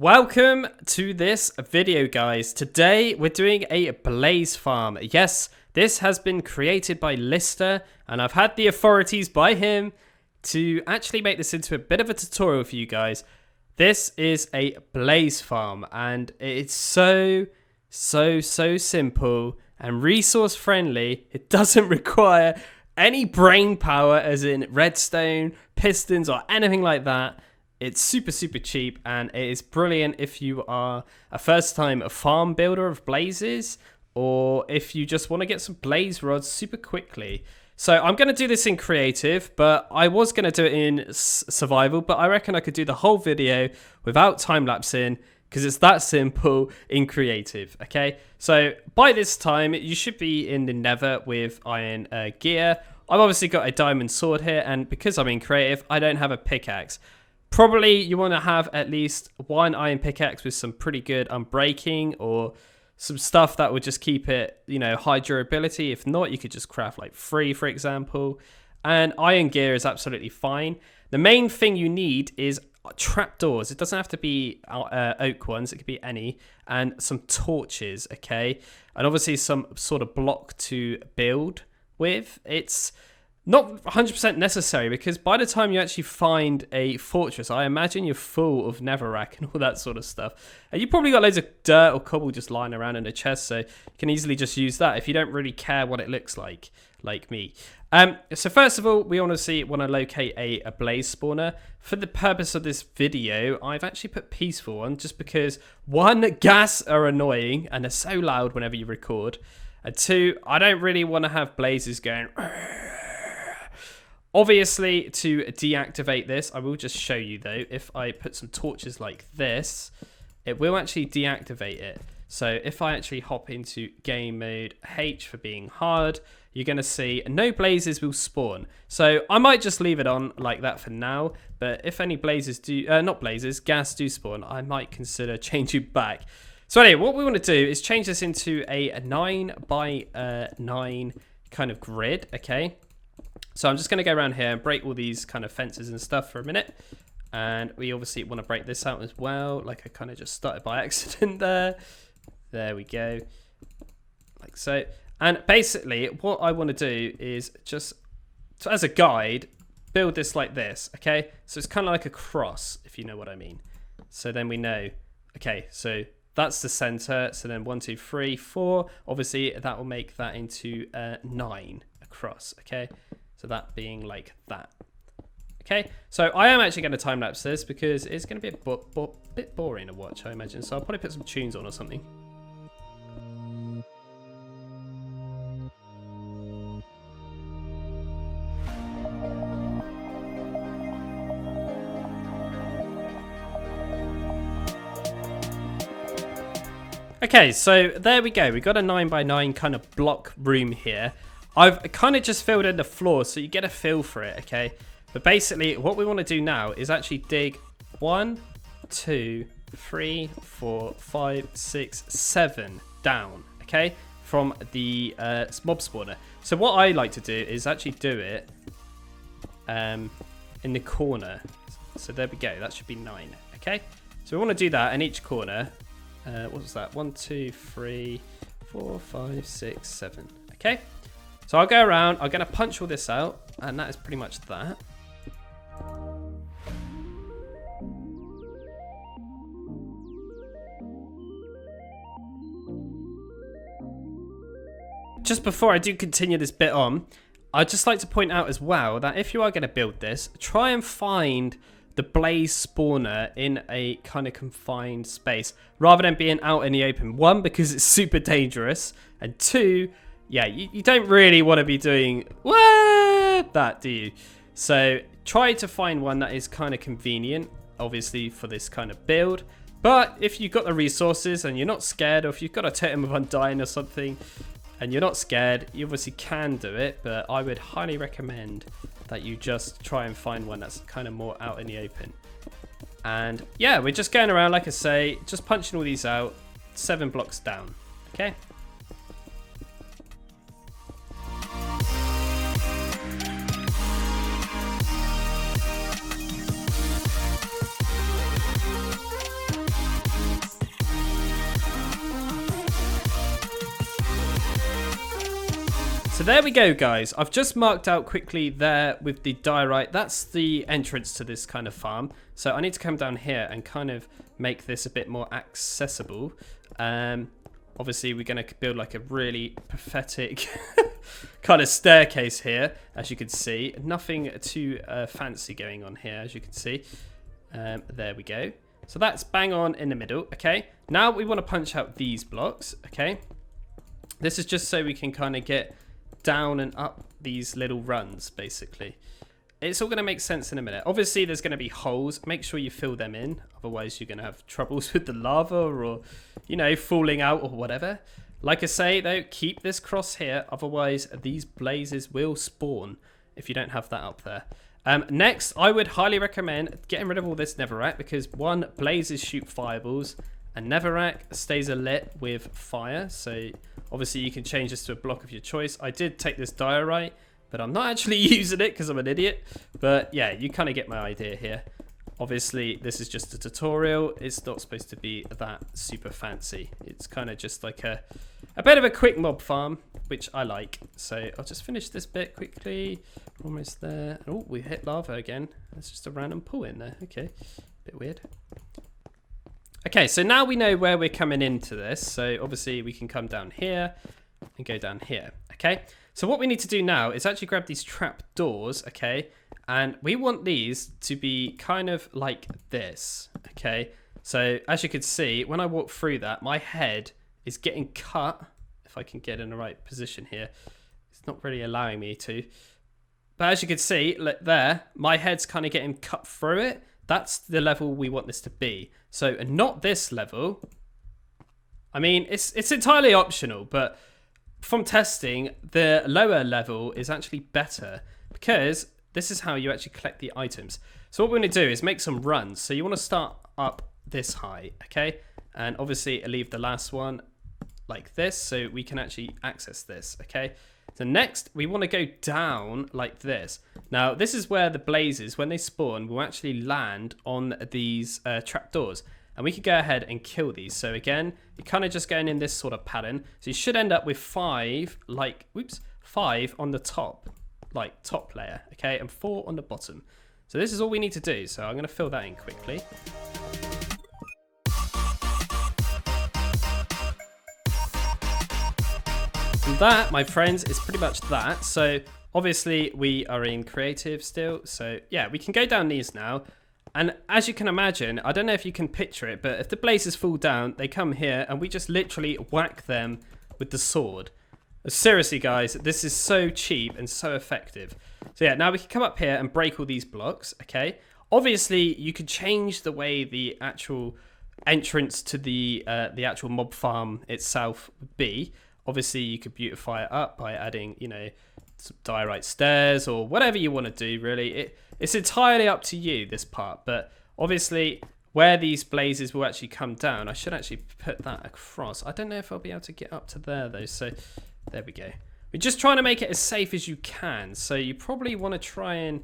Welcome to this video, guys. Today we're doing a blaze farm. Yes, this has been created by Lister, and I've had the authorities by him to actually make this into a bit of a tutorial for you guys. This is a blaze farm, and it's so simple and resource friendly. It doesn't require any brain power, as in redstone, pistons, or anything like that. It's super cheap, and it is brilliant if you are a first-time farm builder of blazes, or if you just want to get some blaze rods super quickly. So I'm going to do this in creative, but I was going to do it in survival, but I reckon I could do the whole video without time-lapsing, because it's that simple in creative, okay? So by this time, you should be in the nether with iron gear. I've obviously got a diamond sword here, and because I'm in creative, I don't have a pickaxe. Probably you want to have at least one iron pickaxe with some pretty good unbreaking or some stuff that would just keep it, you know, high durability. If not, you could just craft like 3, for example. And iron gear is absolutely fine. The main thing you need is trapdoors. It doesn't have to be oak ones. It could be any. And some torches, okay? And obviously some sort of block to build with. It's not 100% necessary, because by the time you actually find a fortress, I imagine you're full of netherrack and all that sort of stuff. And you probably got loads of dirt or cobble just lying around in a chest, so you can easily just use that if you don't really care what it looks like me. So first of all, we want to locate a blaze spawner. For the purpose of this video, I've actually put peaceful on, just because 1, gas are annoying and they're so loud whenever you record. And 2, I don't really want to have blazes going. Obviously, to deactivate this, I will just show you though. If I put some torches like this, it will actually deactivate it. So if I actually hop into game mode H for being hard, you're going to see no blazes will spawn. So I might just leave it on like that for now. But if any blazes do, gas do spawn, I might consider changing back. So anyway, what we want to do is change this into a 9 by 9 kind of grid, okay? So I'm just going to go around here and break all these kind of fences and stuff for a minute. And we obviously want to break this out as well. Like I kind of just started by accident there. There we go. Like so. And basically what I want to do is just, as a guide, build this like this, okay? So it's kind of like a cross, if you know what I mean. So then we know, okay, so that's the center. So then 1, 2, 3, 4. Obviously that will make that into 9 across, okay? So that being like that. Okay, so I am actually going to time-lapse this because it's going to be a bit boring to watch, I imagine. So I'll probably put some tunes on or something. Okay, so there we go. We got a 9 by 9 kind of block room here. I've kind of just filled in the floor so you get a feel for it, okay? But basically what we want to do now is actually dig 1, 2, 3, 4, 5, 6, 7 down, okay? From the mob spawner. So what I like to do is actually do it in the corner. So there we go. That should be 9, okay? So we want to do that in each corner. What was that? 1, 2, 3, 4, 5, 6, 7, okay? So I'll go around, I'm going to punch all this out, and that is pretty much that. Just before I do continue this bit on, I'd just like to point out as well that if you are going to build this, try and find the blaze spawner in a kind of confined space, rather than being out in the open. 1, because it's super dangerous, and 2, yeah, you don't really want to be doing that, do you? So try to find one that is kind of convenient, obviously, for this kind of build. But if you've got the resources and you're not scared, or if you've got a totem of undying or something, and you're not scared, you obviously can do it. But I would highly recommend that you just try and find one that's kind of more out in the open. And yeah, we're just going around, like I say, just punching all these out, 7 blocks down, okay? So there we go, guys. I've just marked out quickly there with the diorite. That's the entrance to this kind of farm. So I need to come down here and kind of make this a bit more accessible. Obviously, we're going to build like a really pathetic kind of staircase here, as you can see. Nothing too fancy going on here, as you can see. There we go. So that's bang on in the middle, okay? Now we want to punch out these blocks, okay? This is just so we can kind of get down and up these little runs, basically. It's all going to make sense in a minute. Obviously, there's going to be holes. Make sure you fill them in. Otherwise, you're going to have troubles with the lava or, you know, falling out or whatever. Like I say, though, keep this cross here. Otherwise, these blazes will spawn if you don't have that up there. Next, I would highly recommend getting rid of all this netherrack because, one, blazes shoot fireballs and netherrack stays alit with fire. So, obviously, you can change this to a block of your choice. I did take this diorite, but I'm not actually using it because I'm an idiot. But yeah, you kind of get my idea here. Obviously, this is just a tutorial. It's not supposed to be that super fancy. It's kind of just like a bit of a quick mob farm, which I like. So I'll just finish this bit quickly. Almost there. Oh, we hit lava again. That's just a random pool in there. Okay, bit weird. Okay, so now we know where we're coming into this. So obviously we can come down here and go down here. Okay, so what we need to do now is actually grab these trap doors. Okay, and we want these to be kind of like this. Okay, so as you can see, when I walk through that, my head is getting cut. If I can get in the right position here, it's not really allowing me to. But as you can see, look there, my head's kind of getting cut through it. That's the level we want this to be. So not this level. I mean, it's entirely optional, but from testing, the lower level is actually better because this is how you actually collect the items. So what we're going to do is make some runs. So you want to start up this high, okay? And obviously leave the last one like this so we can actually access this, okay? So next, we want to go down like this. Now, this is where the blazes, when they spawn, will actually land on these trapdoors. And we can go ahead and kill these. So again, you're kind of just going in this sort of pattern. So you should end up with 5 on the top, like top layer, okay? And 4 on the bottom. So this is all we need to do. So I'm going to fill that in quickly. And that, my friends, is pretty much that. So obviously we are in creative still. So yeah, we can go down these now. And as you can imagine, I don't know if you can picture it, but if the blazes fall down, they come here and we just literally whack them with the sword. Seriously, guys, this is so cheap and so effective. So yeah, now we can come up here and break all these blocks, okay? Obviously, you could change the way the actual entrance to the actual mob farm itself would be. Obviously, you could beautify it up by adding, you know, some diorite stairs or whatever you want to do, really. It's entirely up to you, this part. But obviously, where these blazes will actually come down, I should actually put that across. I don't know if I'll be able to get up to there, though. So there we go. We're just trying to make it as safe as you can. So you probably want to try and...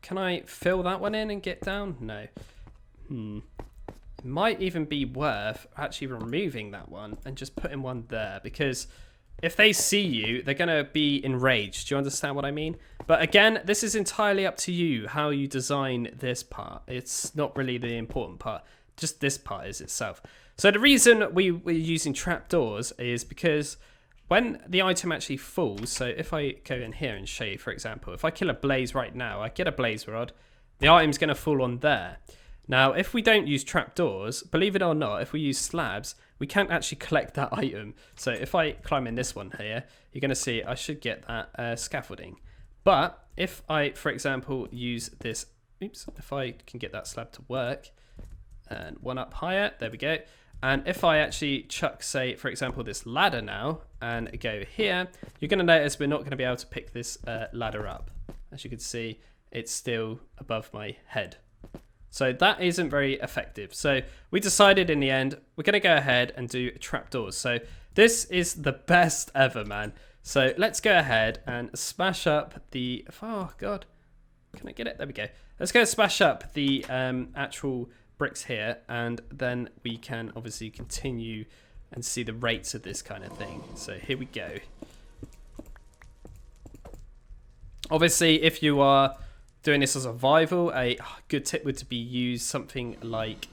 Can I fill that one in and get down? No. It might even be worth actually removing that one and just putting one there, because if they see you, they're going to be enraged. Do you understand what I mean? But again, this is entirely up to you how you design this part. It's not really the important part. Just this part is itself. So the reason we're using trapdoors is because when the item actually falls, so if I go in here and show you, for example, if I kill a blaze right now, I get a blaze rod, the item's going to fall on there. Now, if we don't use trapdoors, believe it or not, if we use slabs, we can't actually collect that item. So if I climb in this one here, you're going to see I should get that scaffolding. But if I, for example, use this, if I can get that slab to work, and one up higher, there we go. And if I actually chuck, say, for example, this ladder now, and go here, you're going to notice we're not going to be able to pick this ladder up. As you can see, it's still above my head. So that isn't very effective. So we decided in the end, we're going to go ahead and do trapdoors. So this is the best ever, man. So let's go ahead and smash up the... Oh, God. Can I get it? There we go. Let's go smash up the actual bricks here. And then we can obviously continue and see the rates of this kind of thing. So here we go. Obviously, if you are doing this as survival, a good tip would to be use something like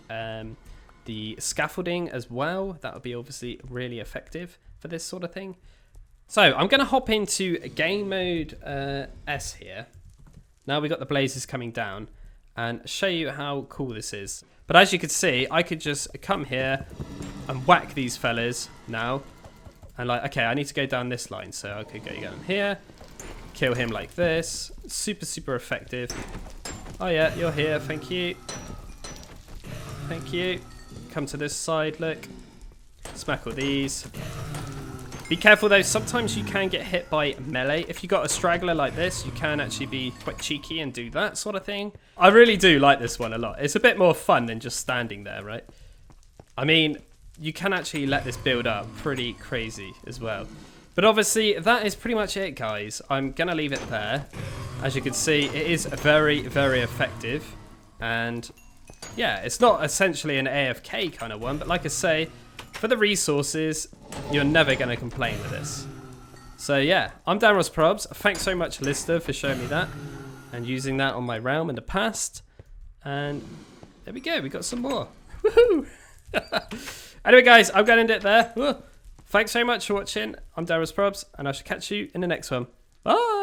the scaffolding as well. That would be obviously really effective for this sort of thing. So I'm going to hop into game mode S here. Now we've got the blazes coming down and show you how cool this is. But as you can see, I could just come here and whack these fellas now. And like, okay, I need to go down this line. So I could go down here, kill him like this. Super, super effective. Oh yeah, you're here. Thank you. Thank you. Come to this side, look. Smack all these. Be careful though, sometimes you can get hit by melee. If you got a straggler like this, you can actually be quite cheeky and do that sort of thing. I really do like this one a lot. It's a bit more fun than just standing there, right? I mean, you can actually let this build up pretty crazy as well. But obviously, that is pretty much it, guys. I'm going to leave it there. As you can see, it is very, very effective. And yeah, it's not essentially an AFK kind of one, but like I say, for the resources, you're never going to complain with this. So yeah, I'm DanRobzProbz. Thanks so much, Lister, for showing me that and using that on my realm in the past. And there we go, we got some more. Woohoo! Anyway, guys, I'm going to end it there. Thanks so much for watching. I'm DanRobzProbz, and I shall catch you in the next one. Bye!